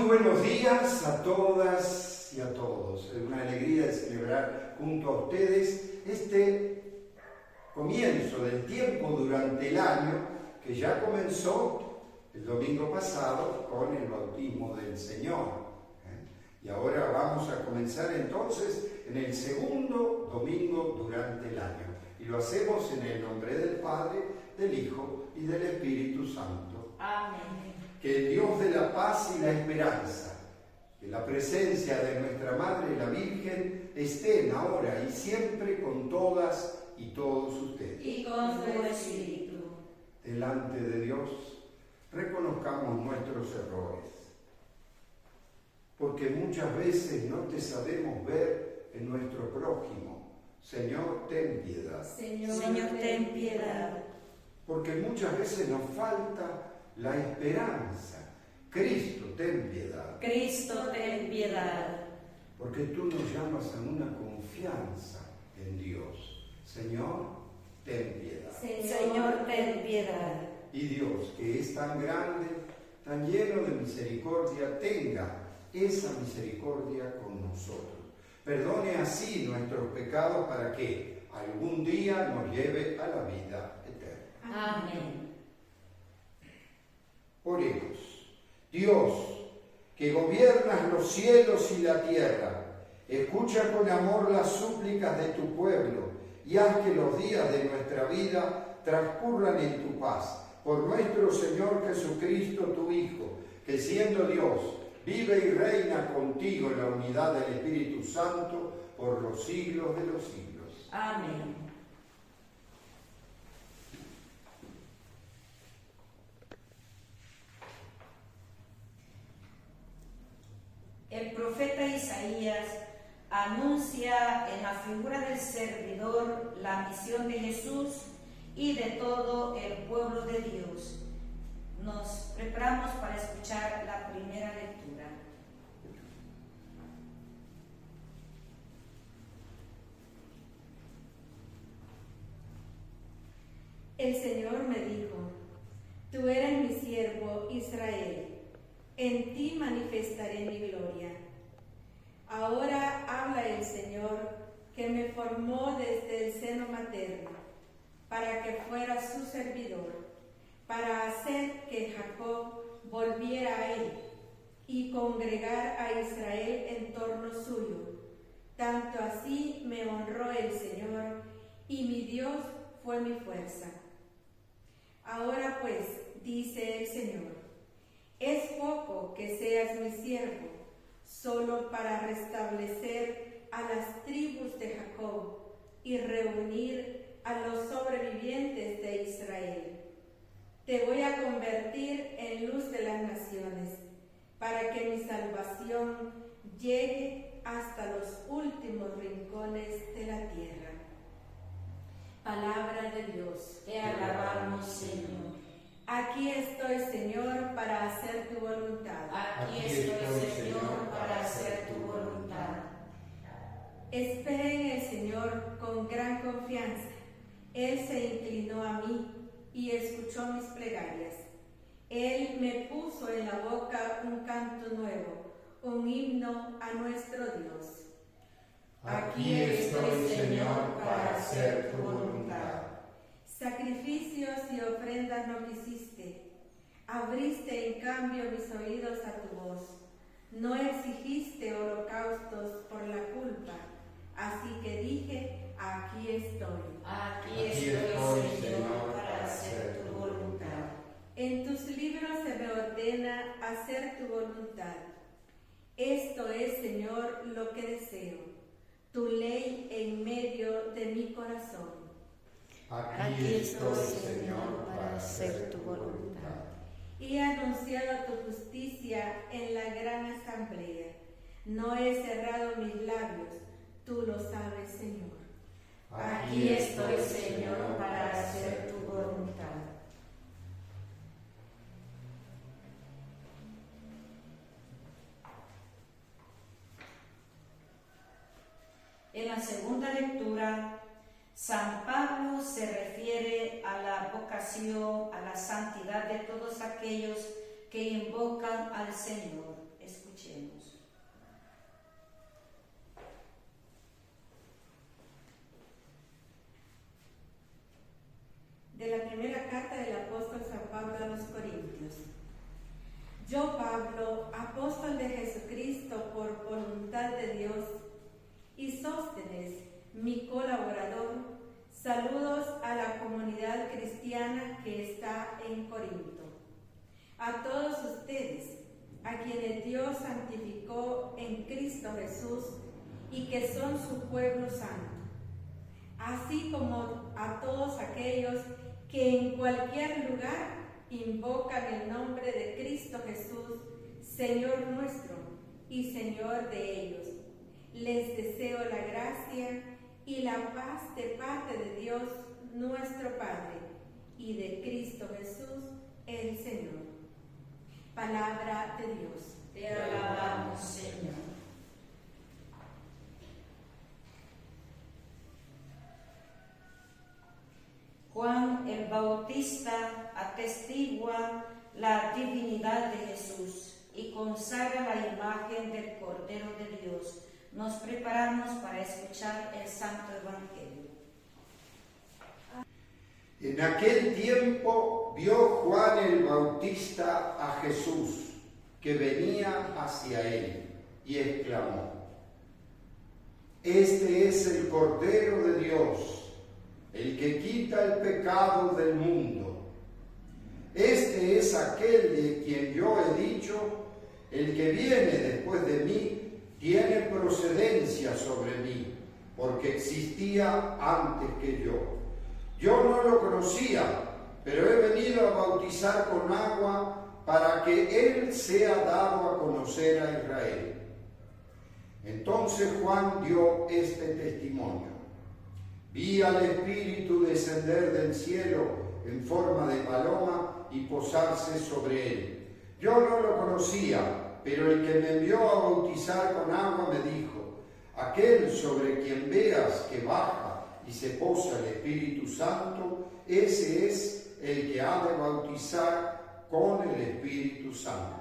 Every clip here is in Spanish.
buenos días a todas y a todos. Es una alegría de celebrar junto a ustedes este comienzo del tiempo durante el año que ya comenzó el domingo pasado con el bautismo del Señor. Y ahora vamos a comenzar entonces en el segundo domingo durante el año. Y lo hacemos en el nombre del Padre, del Hijo y del Espíritu Santo. Amén. Que el Dios de la paz y la esperanza, que la presencia de nuestra Madre la Virgen estén ahora y siempre con todas y todos ustedes. Y con tu espíritu. Delante de Dios, reconozcamos nuestros errores, porque muchas veces no te sabemos ver en nuestro prójimo. Señor, ten piedad. Señor, ten piedad. Porque muchas veces nos falta la esperanza. Cristo, ten piedad. Cristo, ten piedad. Porque tú nos llamas a una confianza en Dios. Señor, ten piedad. Señor, ten piedad. Y Dios, que es tan grande, tan lleno de misericordia, tenga esa misericordia con nosotros. Perdone así nuestros pecados para que algún día nos lleve a la vida eterna. Amén. Oremos. Dios, que gobiernas los cielos y la tierra, escucha con amor las súplicas de tu pueblo y haz que los días de nuestra vida transcurran en tu paz. Por nuestro Señor Jesucristo, tu Hijo, que siendo Dios, vive y reina contigo en la unidad del Espíritu Santo por los siglos de los siglos. Amén. El profeta Isaías anuncia en la figura del servidor la misión de Jesús y de todo el pueblo de Dios. Nos preparamos para escuchar la primera lectura. El Señor me dijo: tú eres mi siervo Israel, en ti manifestaré mi gloria. Ahora habla el Señor, que me formó desde el seno materno, para que fuera su servidor, para hacer que Jacob volviera a él y congregar a Israel en torno suyo. Tanto así me honró el Señor, y mi Dios fue mi fuerza. Ahora pues, dice el Señor, es poco que seas mi siervo, solo para restablecer a las tribus de Jacob y reunir a los sobrevivientes de Israel. Te voy a convertir en luz de las naciones, para que mi salvación llegue hasta los últimos rincones de la tierra. Palabra de Dios. Te alabamos, Señor. Aquí estoy, Señor, para hacer tu voluntad. Aquí estoy, Señor, para hacer tu voluntad. Esperé en el Señor con gran confianza. Él se inclinó a mí y escuchó mis plegarias. Él me puso en la boca un canto nuevo, un himno a nuestro Dios. Aquí estoy, Señor, para hacer tu voluntad. Sacrificios y ofrendas no quisiste, abriste en cambio mis oídos a tu voz. No exigiste holocaustos por la culpa, así que dije, aquí estoy. Aquí estoy, Señor, para hacer tu voluntad. En tus libros se me ordena hacer tu voluntad. Esto es, Señor, lo que deseo, tu ley en medio de mi corazón. Aquí estoy, Señor, para hacer tu voluntad. He anunciado tu justicia en la gran asamblea. No he cerrado mis labios, tú lo sabes, Señor. Aquí estoy, Señor, para hacer tu voluntad. En la segunda lectura, San Pablo se refiere a la vocación, a la santidad de todos aquellos que invocan al Señor. Escuchemos. Escuchemos. De la primera carta del apóstol San Pablo a los Corintios. Yo, Pablo, apóstol de Jesucristo por voluntad de Dios, y Sóstenes, mi colaborador, saludos a la comunidad cristiana que está en Corinto. A todos ustedes, a quienes Dios santificó en Cristo Jesús y que son su pueblo santo, así como a todos aquellos que en cualquier lugar invocan el nombre de Cristo Jesús, Señor nuestro y Señor de ellos. Les deseo la gracia y la paz de parte de Dios nuestro Padre y de Cristo Jesús el Señor. Palabra de Dios. Te alabamos, Señor. Juan el Bautista atestigua la divinidad de Jesús y consagra la imagen del Cordero de Dios. Nos preparamos para escuchar el Santo Evangelio. En aquel tiempo vio Juan el Bautista a Jesús, que venía hacia él, y exclamó: Este es el Cordero de Dios, el que quita el pecado del mundo. Este es aquel de quien yo he dicho: el que viene después de mí tiene procedencia sobre mí, porque existía antes que yo. Yo no lo conocía, pero he venido a bautizar con agua para que él sea dado a conocer a Israel. Entonces Juan dio este testimonio: Vi al Espíritu descender del cielo en forma de paloma y posarse sobre él. Yo no lo conocía, pero el que me envió a bautizar con agua me dijo: Aquel sobre quien veas que baja y se posa el Espíritu Santo, ese es el que ha de bautizar con el Espíritu Santo.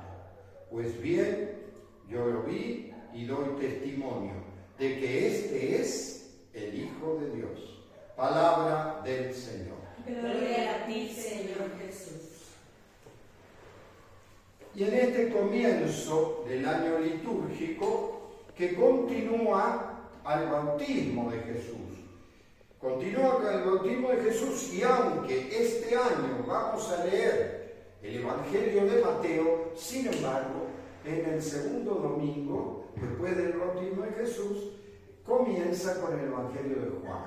Pues bien, yo lo vi y doy testimonio de que este es el Hijo de Dios. Palabra del Señor. Gloria a ti, Señor Jesús. Y en este comienzo del año litúrgico, que continúa al bautismo de Jesús. Continúa con el bautismo de Jesús, y aunque este año vamos a leer el Evangelio de Mateo, sin embargo, en el segundo domingo, después del bautismo de Jesús, comienza con el Evangelio de Juan,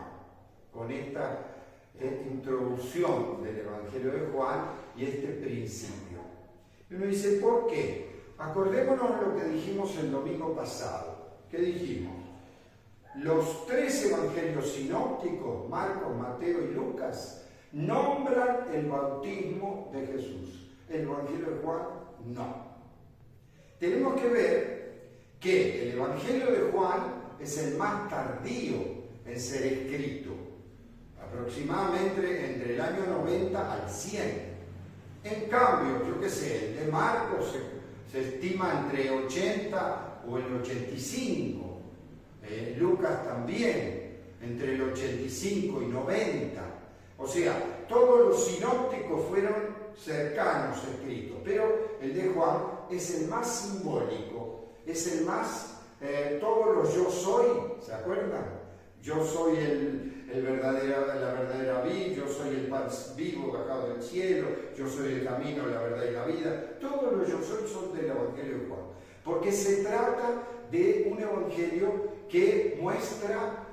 con esta introducción del Evangelio de Juan y este principio. Y uno dice, ¿por qué? Acordémonos lo que dijimos el domingo pasado. ¿Qué dijimos? Los tres evangelios sinópticos, Marcos, Mateo y Lucas, nombran el bautismo de Jesús. El Evangelio de Juan, no. Tenemos que ver que el Evangelio de Juan es el más tardío en ser escrito, aproximadamente entre el año 90 al 100. En cambio, yo qué sé, el de Marcos se estima entre 80 o el 85. Lucas también, entre el 85 y 90. O sea, todos los sinópticos fueron cercanos escritos, pero el de Juan es el más simbólico, es el más, todos los yo soy, ¿se acuerdan? Yo soy la verdadera vid, yo soy el pan vivo bajado del cielo, yo soy el camino, la verdad y la vida. Todos los yo soy son del Evangelio de Juan, porque se trata de un evangelio que muestra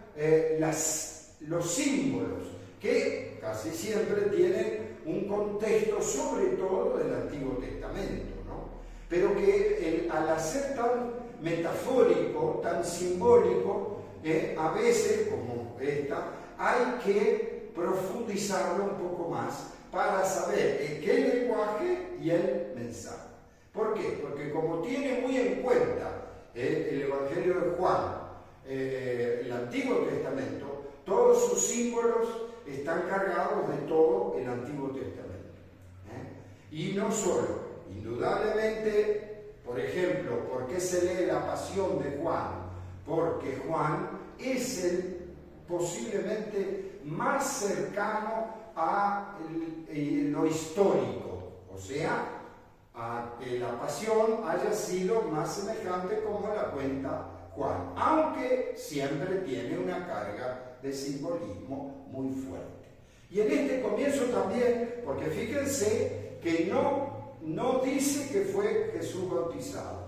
los símbolos, que casi siempre tienen un contexto sobre todo del Antiguo Testamento, ¿no? Pero que al hacer tan metafórico, tan simbólico, a veces, como esta, hay que profundizarlo un poco más para saber qué lenguaje y el mensaje. ¿Por qué? Porque como tiene muy en cuenta el Evangelio de Juan, el Antiguo Testamento, todos sus símbolos están cargados de todo el Antiguo Testamento. Y no solo, indudablemente, por ejemplo, ¿por qué qué se lee la pasión de Juan? Porque Juan es el posiblemente más cercano a lo histórico, o sea, a que la pasión haya sido más semejante como la cuenta Juan, aunque siempre tiene una carga de simbolismo muy fuerte. Y en este comienzo también, porque fíjense que no dice que fue Jesús bautizado.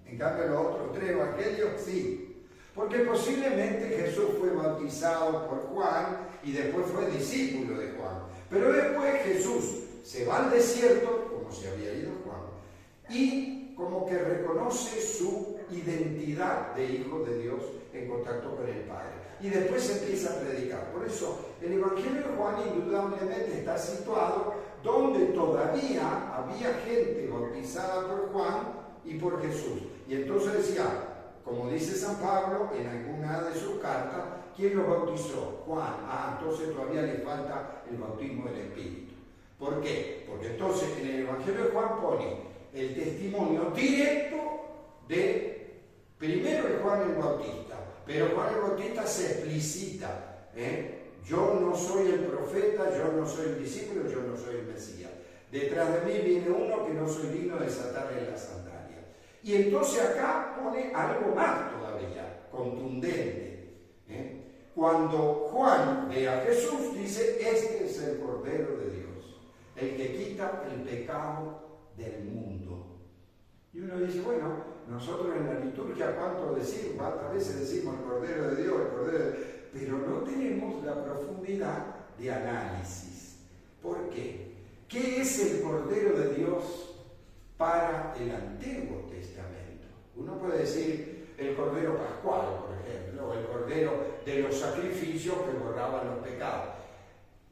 En cambio, los otros 3 evangelios sí. Porque posiblemente Jesús fue bautizado por Juan y después fue discípulo de Juan. Pero después Jesús se va al desierto, como se había ido Juan, y como que reconoce su identidad de hijo de Dios en contacto con el Padre. Y después empieza a predicar. Por eso el Evangelio de Juan indudablemente está situado donde todavía había gente bautizada por Juan y por Jesús. Y entonces decía, como dice San Pablo en alguna de sus cartas, ¿quién los bautizó? Juan. Entonces todavía le falta el bautismo del Espíritu. ¿Por qué? Porque entonces en el Evangelio de Juan pone el testimonio directo de, primero de Juan el Bautista, pero Juan el Bautista se explicita, yo no soy el profeta, yo no soy el discípulo, yo no soy el Mesías. Detrás de mí viene uno que no soy digno de desatarle las sandalias. Y entonces acá pone algo más todavía, contundente. Cuando Juan ve a Jesús, dice, este es el Cordero de Dios, el que quita el pecado del mundo. Y uno dice, bueno, nosotros en la liturgia cuánto decimos, cuántas veces decimos el Cordero de Dios, el Cordero de Dios, pero no tenemos la profundidad de análisis. ¿Por qué? ¿Qué es el Cordero de Dios para el Antiguo Testamento? Uno puede decir el Cordero Pascual, por ejemplo, o el Cordero de los sacrificios que borraban los pecados.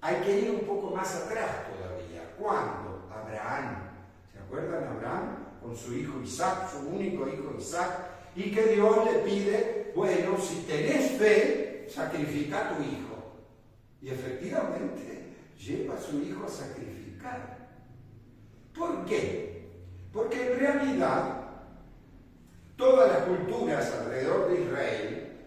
Hay que ir un poco más atrás todavía. ¿Cuándo? Abraham. ¿Se acuerdan de Abraham? Con su hijo Isaac, su único hijo Isaac, y que Dios le pide, bueno, si tenés fe, sacrifica a tu hijo. Y efectivamente lleva a su hijo a sacrificar. ¿Por qué? Porque en realidad todas las culturas alrededor de Israel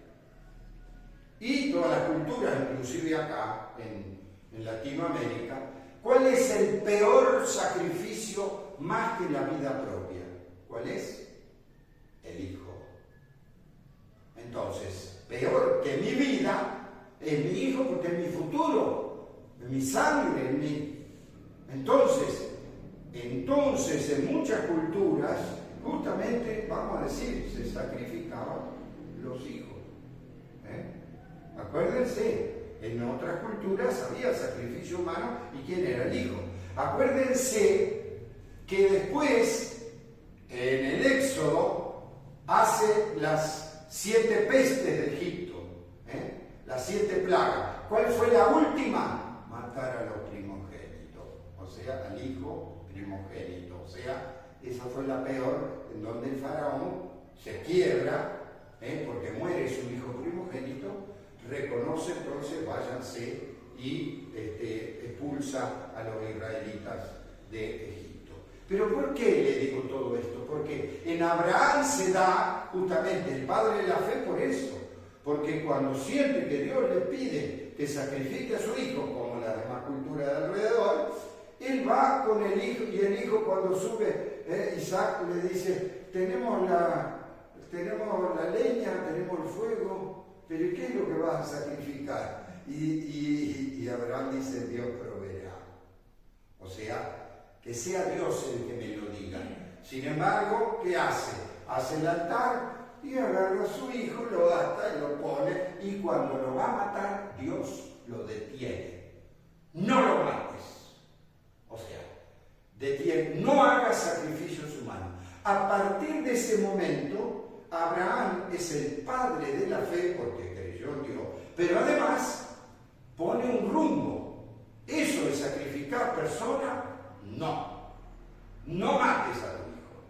y todas las culturas, inclusive acá en Latinoamérica, ¿cuál es el peor sacrificio más que la vida propia? ¿Cuál es? El hijo. Entonces, peor que mi vida es mi hijo porque es mi futuro, es mi sangre, es mi... Entonces, en muchas culturas, justamente, vamos a decir, se sacrificaban los hijos. Acuérdense, en otras culturas había sacrificio humano y ¿quién era el hijo? Acuérdense que después, en el Éxodo, hace las 7 pestes de Egipto, las 7 plagas. ¿Cuál fue la última? Matar a los primogénitos, o sea, al hijo primogénito. O sea, esa fue la peor, en donde el faraón se quiebra, porque muere su hijo primogénito, reconoce entonces, váyanse, y expulsa a los israelitas de Egipto. Pero ¿por qué le digo todo esto? Porque en Abraham se da justamente el padre de la fe por eso. Porque cuando siente que Dios le pide que sacrifique a su hijo, como la demás cultura de alrededor, él va con el hijo, y el hijo cuando sube, Isaac le dice, tenemos la leña, tenemos el fuego, pero ¿qué es lo que vas a sacrificar? Y Abraham dice, Dios proveerá. O sea, que sea Dios el que me lo diga. Sin embargo, ¿qué hace? Hace el altar y agarra a su hijo, lo ata y lo pone, y cuando lo va a matar, Dios lo detiene. No lo mates. O sea, detiene, no hagas sacrificios humanos. A partir de ese momento, Abraham es el padre de la fe porque creyó en Dios, pero además pone un rumbo. Eso de sacrificar persona, no. No mates a tu hijo.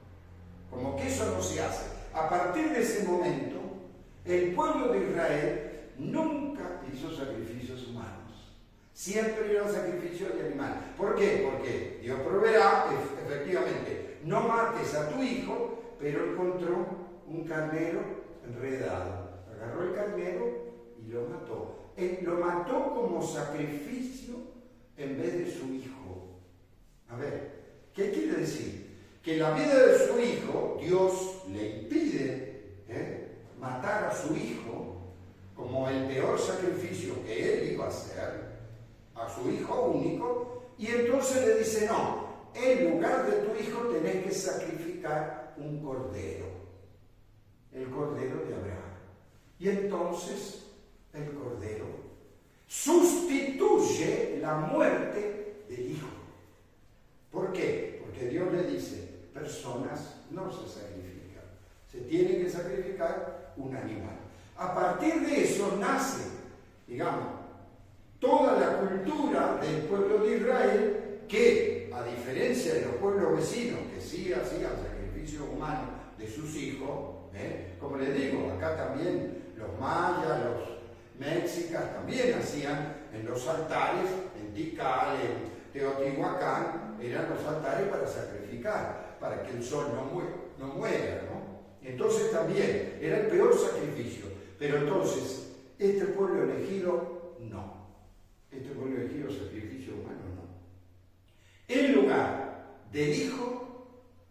Como que eso no se hace. A partir de ese momento, el pueblo de Israel nunca hizo sacrificios humanos. Siempre eran sacrificios de animales. ¿Por qué? Porque Dios proveerá, efectivamente, no mates a tu hijo, pero encontró un carnero enredado. Agarró el carnero y lo mató. Lo mató como sacrificio en vez de su hijo. A ver, ¿qué quiere decir? Que la vida de su hijo, Dios le impide matar a su hijo como el peor sacrificio que él iba a hacer a su hijo único, y entonces le dice, no, en lugar de tu hijo tenés que sacrificar un cordero, el cordero de Abraham. Y entonces el cordero sustituye la muerte del hijo. ¿Por qué? Porque Dios le dice, personas no se sacrifican, se tiene que sacrificar un animal. A partir de eso nace, digamos, toda la cultura del pueblo de Israel, que a diferencia de los pueblos vecinos que sí hacían sacrificio humano de sus hijos, como les digo, acá también los mayas, los mexicas también hacían en los altares, en Tikal, en Teotihuacán, eran los altares para sacrificar, para que el sol no muera, ¿no? Entonces también era el peor sacrificio. Pero entonces, este pueblo elegido, no. Este pueblo elegido, sacrificio humano, no. En lugar del hijo,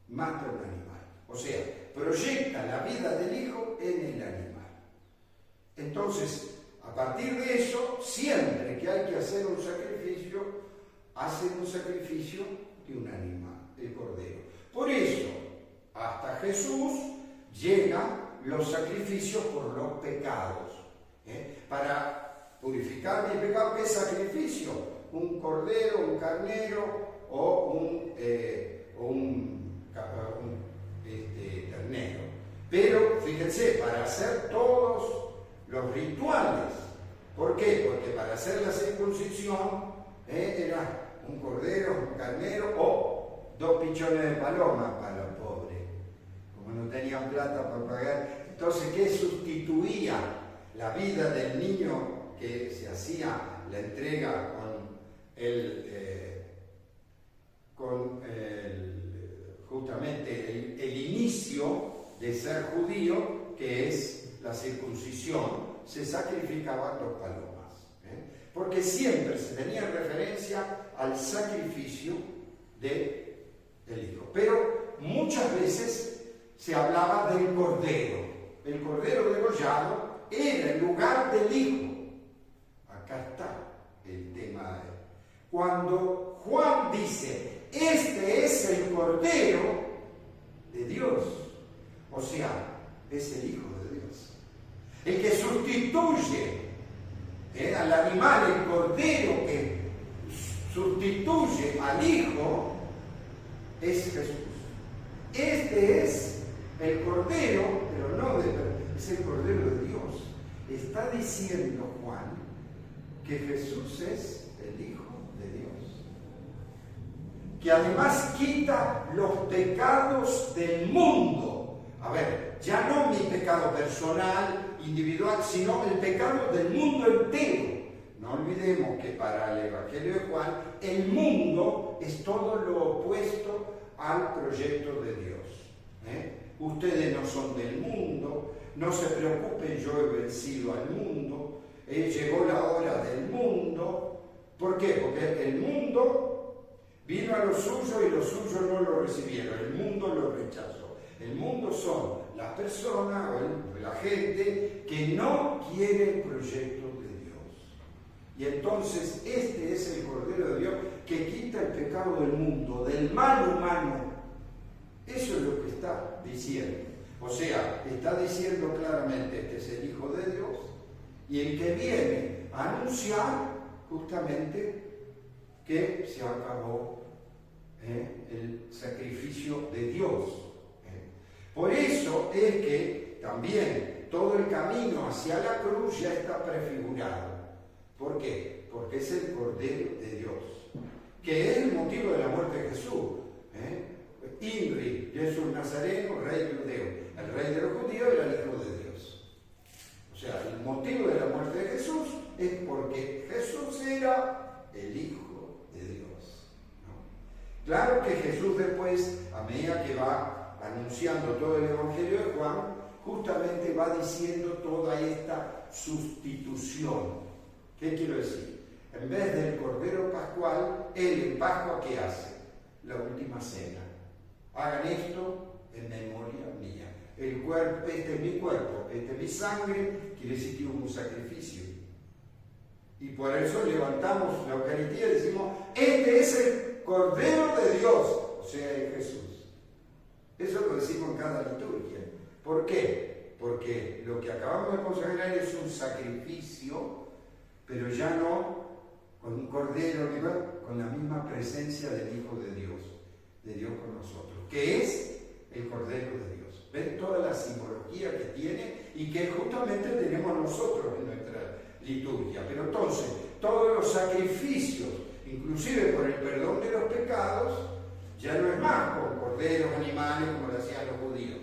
mata a un animal. O sea, proyecta la vida del hijo en el animal. Entonces, a partir de eso, siempre que hay que hacer un sacrificio, hacen un sacrificio de un animal, el cordero. Por eso, hasta Jesús llega los sacrificios por los pecados. Para purificar mi pecado, ¿qué sacrificio? Un cordero, un carnero o un ternero. Pero fíjense, para hacer todos los rituales. ¿Por qué? Porque para hacer la circuncisión era un cordero, un carnero o 2 pichones de paloma para los pobres. Como no tenían plata para pagar. Entonces, ¿qué sustituía la vida del niño que se hacía la entrega justamente el inicio de ser judío, que es la circuncisión? Se sacrificaban 2 palomas, porque siempre se tenía referencia al sacrificio del hijo. Pero muchas veces se hablaba del cordero. El cordero degollado era el lugar del hijo. Acá está el tema. Cuando Juan dice, este es el cordero de Dios, o sea, es el hijo de Dios. El que sustituye al animal, el cordero que sustituye al hijo, es Jesús. Este es el cordero, pero no es el cordero de Dios. Está diciendo Juan que Jesús es el Hijo de Dios, que además quita los pecados del mundo. A ver, ya no mi pecado personal, individual, sino el pecado del mundo entero. No olvidemos que para el Evangelio de Juan, el mundo es todo lo opuesto al proyecto de Dios. Ustedes no son del mundo, no se preocupen, yo he vencido al mundo, llegó la hora del mundo. ¿Por qué? Porque el mundo vino a lo suyo y los suyos no lo recibieron, el mundo lo rechazó. El mundo son las personas o la gente que no quiere el proyecto de Dios. Y entonces este es el Cordero de Dios que quita el pecado del mundo, del mal humano. Eso es lo que está diciendo. O sea, está diciendo claramente, este es el Hijo de Dios, y el que viene a anunciar justamente que se acabó el sacrificio de Dios. Por eso es que también todo el camino hacia la cruz ya está prefigurado. ¿Por qué? Porque es el Cordero de Dios, que es el motivo de la muerte de Jesús. Inri, Jesús Nazareno, rey judeo, el rey de los judíos era el Hijo de Dios. O sea, el motivo de la muerte de Jesús es porque Jesús era el Hijo de Dios, ¿no? Claro que Jesús después, a medida que va anunciando todo el Evangelio de Juan, justamente va diciendo toda esta sustitución. ¿Qué quiero decir? En vez del Cordero Pascual, Él en Pascua, ¿qué hace? La última cena. Hagan esto en memoria mía. El cuerpo, este es mi cuerpo, este es mi sangre, quiere decir que hubo un sacrificio. Y por eso levantamos la Eucaristía y decimos, este es el Cordero de Dios, o sea, es Jesús. Eso lo decimos en cada liturgia. ¿Por qué? Porque lo que acabamos de consagrar es un sacrificio, pero ya no con un cordero, con la misma presencia del Hijo de Dios con nosotros, que es el Cordero de Dios. ¿Ven toda la simbología que tiene y que justamente tenemos nosotros en nuestra liturgia? Pero entonces, todos los sacrificios, inclusive por el perdón de los pecados, ya no es más con corderos, animales, como lo hacían los judíos.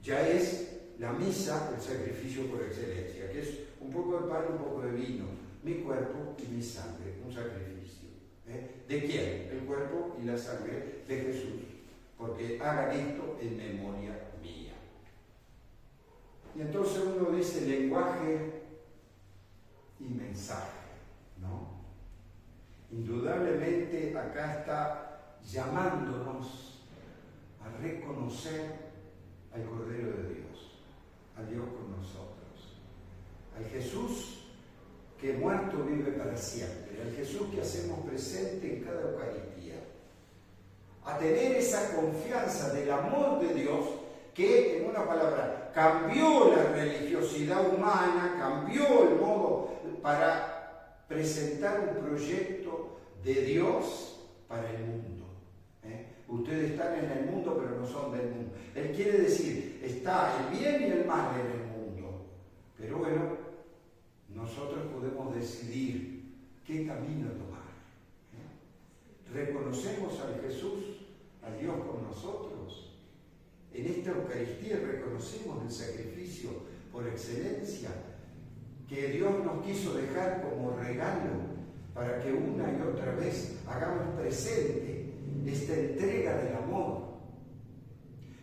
Ya es la misa, el sacrificio por excelencia, que es un poco de pan, un poco de vino, mi cuerpo y mi sangre, un sacrificio. ¿De quién? El cuerpo y la sangre de Jesús. Porque hagan esto en memoria mía. Y entonces uno dice lenguaje y mensaje, ¿no? Indudablemente acá está llamándonos a reconocer al Cordero de Dios, a Dios con nosotros, al Jesús que muerto vive para siempre, al Jesús que hacemos presente en cada Eucaristía, a tener esa confianza del amor de Dios que, en una palabra, cambió la religiosidad humana, cambió el modo para presentar un proyecto de Dios para el mundo. Ustedes están en el mundo, pero no son del mundo. Él quiere decir, está el bien y el mal en el mundo. Pero bueno, nosotros podemos decidir qué camino tomar. Reconocemos al Jesús, a Dios con nosotros. En esta Eucaristía reconocemos el sacrificio por excelencia que Dios nos quiso dejar como regalo para que una y otra vez hagamos presente esta entrega del amor,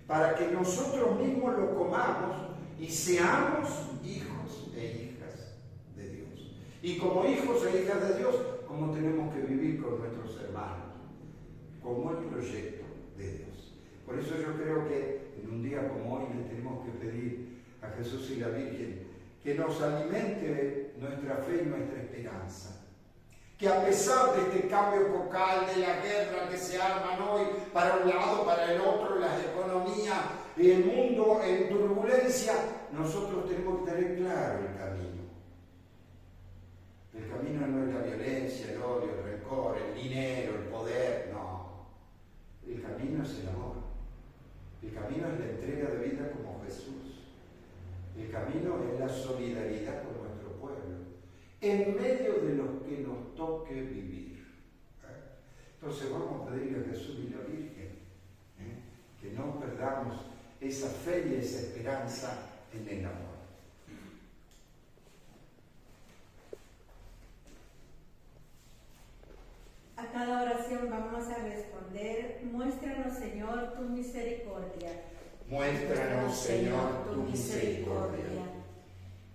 para que nosotros mismos lo comamos y seamos hijos e hijas de Dios. Y como hijos e hijas de Dios, ¿cómo tenemos que vivir con nuestros hermanos? Como el proyecto de Dios. Por eso yo creo que en un día como hoy le tenemos que pedir a Jesús y la Virgen que nos alimente nuestra fe y nuestra esperanza. Que a pesar de este cambio epocal, de la guerra que se arman hoy para un lado, para el otro, las economías y el mundo en turbulencia, nosotros tenemos que tener claro el camino. El camino no es la violencia, el odio, el rencor, el dinero, el poder, no. El camino es el amor. El camino es la entrega de vida como Jesús. El camino es la solidaridad con nuestro pueblo, en medio de lo que nos toque vivir. Entonces vamos a pedirle a Jesús y a la Virgen que no perdamos esa fe y esa esperanza en el amor. A cada oración vamos a responder, muéstranos, Señor, tu misericordia. Muéstranos, Señor, tu misericordia.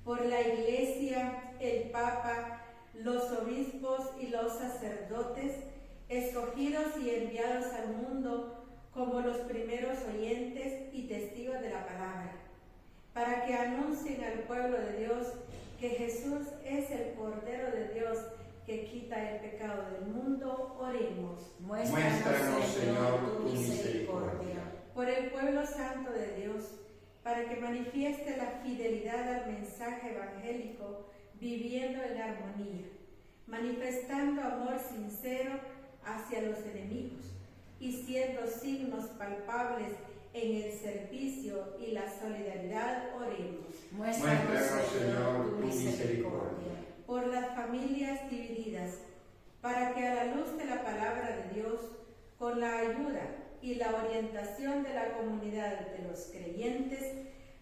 Por la Iglesia, el Papa, los obispos y los sacerdotes, escogidos y enviados al mundo como los primeros oyentes y testigos de la palabra, para que anuncien al pueblo de Dios que Jesús es el Cordero de Dios que quita el pecado del mundo, oremos. Muéstranos, Señor, tu misericordia. Por el pueblo santo de Dios, para que manifieste la fidelidad al mensaje evangélico, viviendo en armonía, manifestando amor sincero hacia los enemigos y siendo signos palpables en el servicio y la solidaridad, oremos. Muéstranos, Señor, tu misericordia. Por las familias divididas, para que a la luz de la palabra de Dios, con la ayuda y la orientación de la comunidad de los creyentes,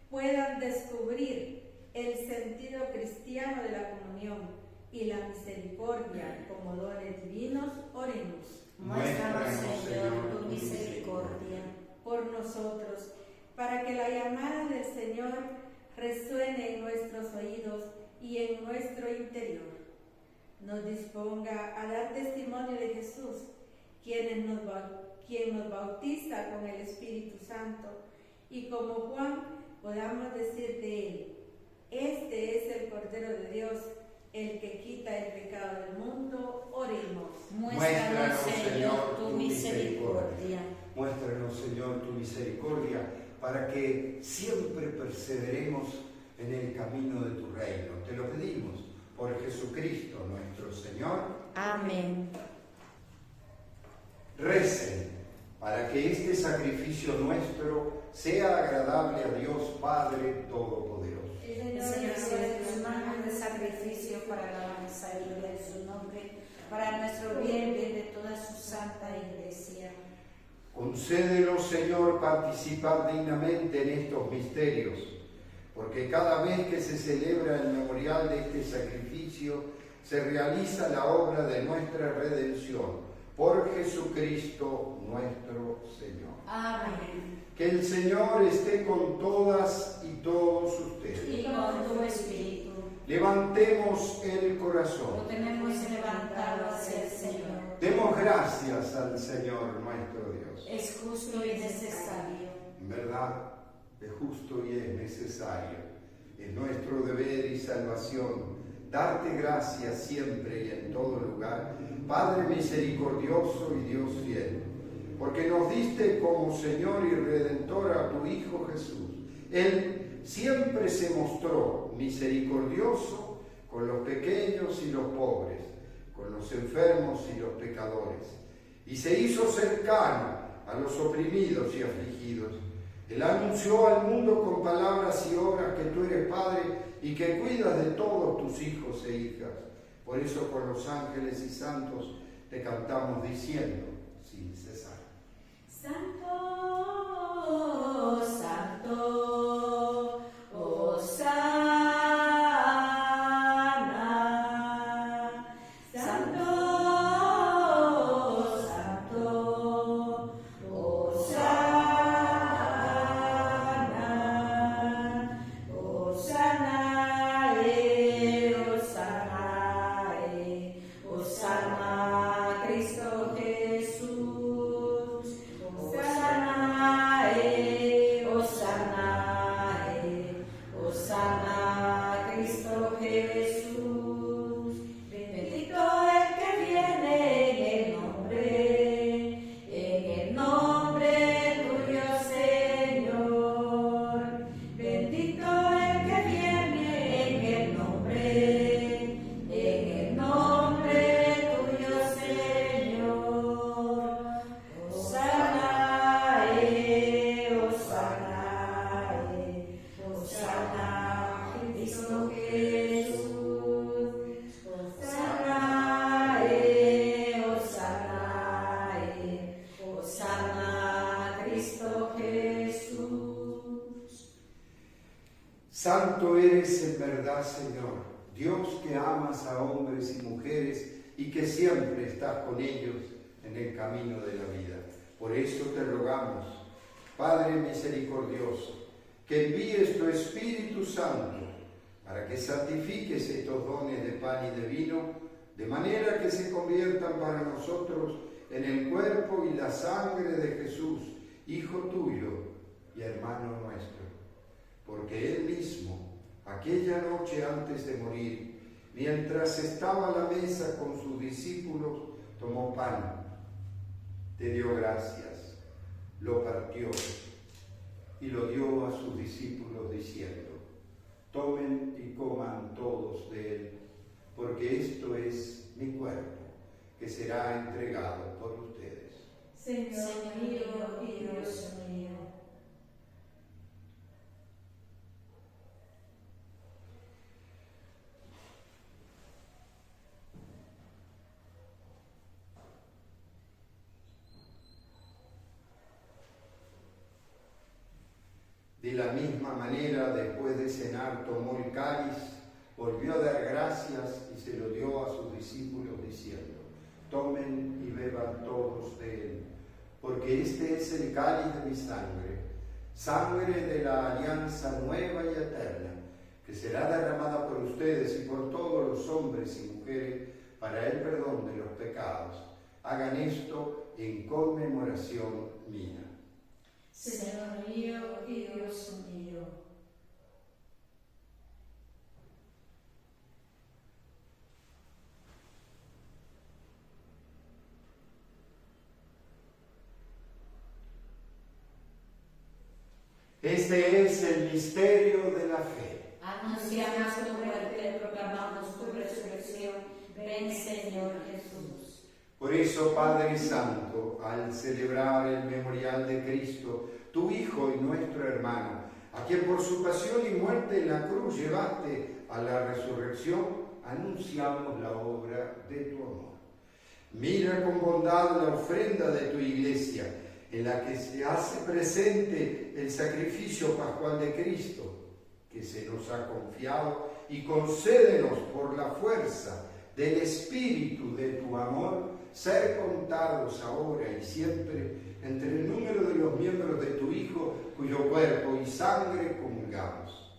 puedan descubrir el sentido cristiano de la comunión y la misericordia como dones divinos, oremos. Muéstranos, Señor, tu misericordia. por nosotros, para que la llamada del Señor resuene en nuestros oídos y en nuestro interior. Nos disponga a dar testimonio de Jesús, quien nos bautiza con el Espíritu Santo, y como Juan podamos decir de él: este es el Cordero de Dios, el que quita el pecado del mundo. Oremos. Muéstranos, Señor, tu misericordia. Muéstranos, Señor, tu misericordia, para que siempre perseveremos en el camino de tu reino. Te lo pedimos por Jesucristo nuestro Señor. Amén. Recen para que este sacrificio nuestro sea agradable a Dios Padre Todopoderoso. El Señor sea de tus manos de sacrificio para la alabanza y gloria de su nombre, para nuestro bien y de toda su santa Iglesia. Concédenos, Señor, participar dignamente en estos misterios, porque cada vez que se celebra el memorial de este sacrificio, se realiza la obra de nuestra redención. Por Jesucristo nuestro Señor. Amén. Que el Señor esté con todas y todos ustedes. Y con tu espíritu. Levantemos el Lo corazón. tenemos levantado hacia el Señor. Demos gracias al Señor nuestro Dios. Es justo y necesario. En verdad, es justo y es necesario. Es nuestro deber y salvación darte gracias siempre y en todo lugar, Padre misericordioso y Dios fiel, porque nos diste como Señor y Redentor a tu Hijo Jesús. Él siempre se mostró misericordioso con los pequeños y los pobres, con los enfermos y los pecadores, y se hizo cercano a los oprimidos y afligidos. Él anunció al mundo con palabras y obras que tú eres Padre y que cuidas de todos tus hijos e hijas. Por eso con los ángeles y santos te cantamos diciendo sin cesar: Santo, santo, Hosana. Santo, santo, Hosana. Hosana, Hosana, Cristo Jesús. Hosana, Hosana, Cristo Jesús. Bendito el que viene en el nombre tuyo, Señor. Bendito el que viene en el nombre tuyo, Señor. Hosana, Hosana, Cristo Jesús. Hosana, Hosana, Cristo Jesús. Santo eres en verdad, Señor, Dios que amas a hombres y mujeres y que siempre estás con ellos en el camino de la vida. Por eso te rogamos, Padre misericordioso, que envíes tu Espíritu Santo para que santifiques estos dones de pan y de vino, de manera que se conviertan para nosotros en el cuerpo y la sangre de Jesús, Hijo tuyo y hermano nuestro. Porque Él mismo, aquella noche antes de morir, mientras estaba a la mesa con sus discípulos, tomó pan, te dio gracias, lo partió y lo dio a sus discípulos diciendo: tomen y coman todos de él, porque esto es mi cuerpo, que será entregado por ustedes. Señor mío y Dios mío. De la misma manera, después de cenar, tomó el cáliz, volvió a dar gracias y se lo dio a sus discípulos diciendo: tomen y beban todos de él, porque este es el cáliz de mi sangre, sangre de la alianza nueva y eterna, que será derramada por ustedes y por todos los hombres y mujeres para el perdón de los pecados. Hagan esto en conmemoración mía. Señor mío y Dios mío. Este es el misterio de la fe. Anunciamos tu muerte, proclamamos tu resurrección. Ven, Señor Jesús. Por eso, Padre Santo, al celebrar el memorial de Cristo, tu Hijo y nuestro hermano, a quien por su pasión y muerte en la cruz llevaste a la resurrección, anunciamos la obra de tu amor. Mira con bondad la ofrenda de tu Iglesia, en la que se hace presente el sacrificio pascual de Cristo, que se nos ha confiado, y concédenos por la fuerza del Espíritu de tu amor, ser contados ahora y siempre entre el número de los miembros de tu Hijo, cuyo cuerpo y sangre comulgamos.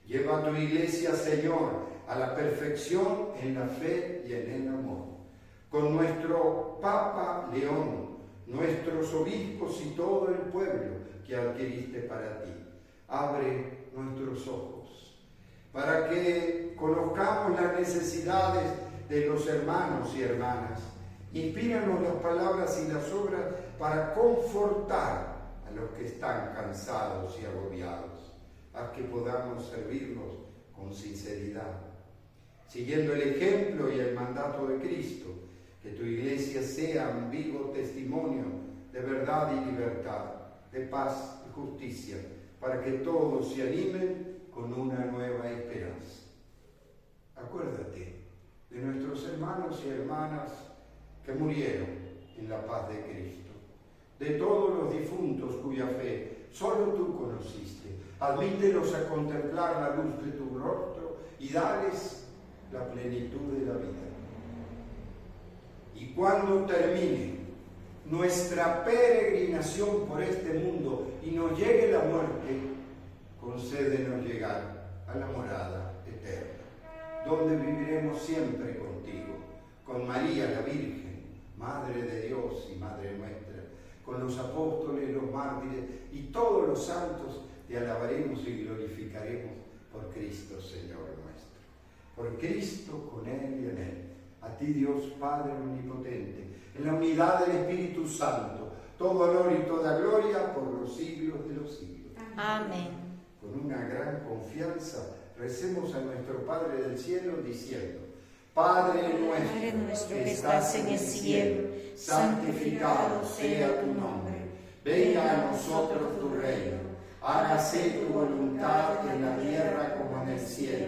Lleva a tu Iglesia, Señor, a la perfección en la fe y en el amor. Con nuestro Papa León, nuestros obispos y todo el pueblo que adquiriste para ti, abre nuestros ojos para que conozcamos las necesidades de los hermanos y hermanas. Inspíranos las palabras y las obras para confortar a los que están cansados y agobiados. Haz que podamos servirnos con sinceridad, siguiendo el ejemplo y el mandato de Cristo. Que tu Iglesia sea un vivo testimonio de verdad y libertad, de paz y justicia, para que todos se animen con una nueva esperanza. Acuérdate de nuestros hermanos y hermanas que murieron en la paz de Cristo, de todos los difuntos cuya fe solo tú conociste. Admítelos a contemplar la luz de tu rostro y dales la plenitud de la vida. Y cuando termine nuestra peregrinación por este mundo y nos llegue la muerte, concédenos llegar a la morada eterna, donde viviremos siempre contigo, con María la Virgen, Madre de Dios y Madre nuestra, con los apóstoles, los mártires y todos los santos. Te alabaremos y glorificaremos por Cristo, Señor nuestro. Por Cristo, con Él y en Él. A ti, Dios Padre omnipotente, en la unidad del Espíritu Santo, todo honor y toda gloria por los siglos de los siglos. Amén. Con una gran confianza recemos a nuestro Padre del cielo diciendo: Padre nuestro que estás en el cielo, santificado sea tu nombre. Venga a nosotros tu reino. Hágase tu voluntad en la tierra como en el cielo.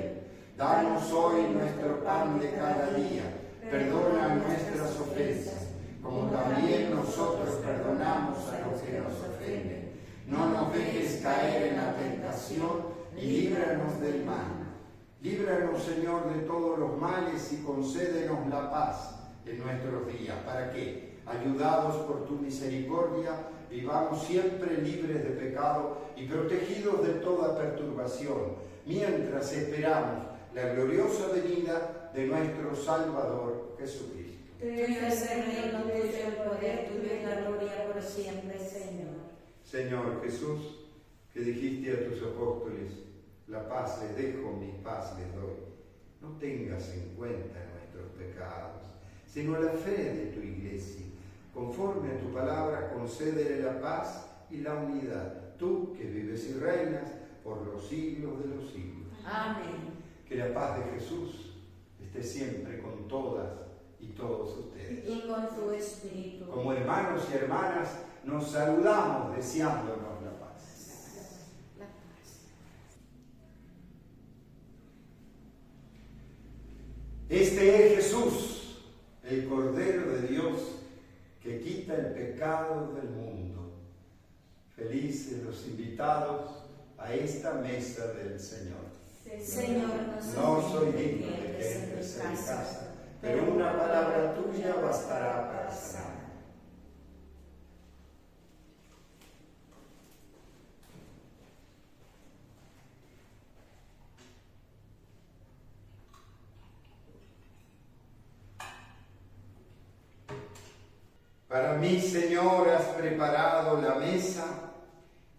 Danos hoy nuestro pan de cada día. Perdona nuestras ofensas, como también nosotros perdonamos a los que nos ofenden. No nos dejes caer en la tentación y líbranos del mal. Líbranos, Señor, de todos los males y concédenos la paz en nuestros días, para que, ayudados por tu misericordia, vivamos siempre libres de pecado y protegidos de toda perturbación, mientras esperamos la gloriosa venida de nuestro Salvador Jesucristo. Tuyo es el reino, tuyo el poder, tuyo es la gloria por siempre, Señor. Señor Jesús, que dijiste a tus apóstoles: la paz les dejo, mi paz les doy. No tengas en cuenta nuestros pecados, sino la fe de tu Iglesia. Conforme a tu palabra, concédele la paz y la unidad, tú que vives y reinas por los siglos de los siglos. Amén. Que la paz de Jesús esté siempre con todas y todos ustedes. Y con tu espíritu. Como hermanos y hermanas, nos saludamos deseándonos la paz. La paz. Este es Jesús, el Cordero de Dios, que quita el pecado del mundo. Felices los invitados a esta mesa del Señor. Señor, No soy digno de que entres en mi casa, pero una palabra tuya bastará para sanar. Para mí, Señor, has preparado la mesa,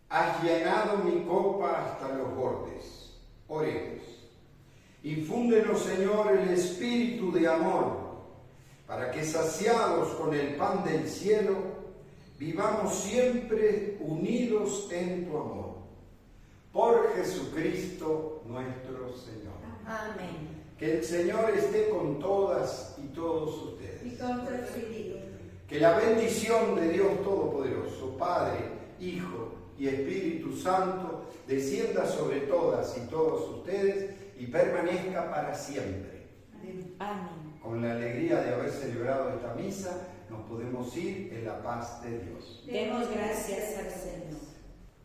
has llenado mi copa hasta los bordes. Oremos. Infúndenos, Señor, el espíritu de amor, para que saciados con el pan del cielo, vivamos siempre unidos en tu amor. Por Jesucristo nuestro Señor. Amén. Que el Señor esté con todas y todos ustedes. Y con tu espíritu. Que la bendición de Dios Todopoderoso, Padre, Hijo y Espíritu Santo, descienda sobre todas y todos ustedes y permanezca para siempre. Amén. Con la alegría de haber celebrado esta misa, nos podemos ir en la paz de Dios. Demos gracias al Señor.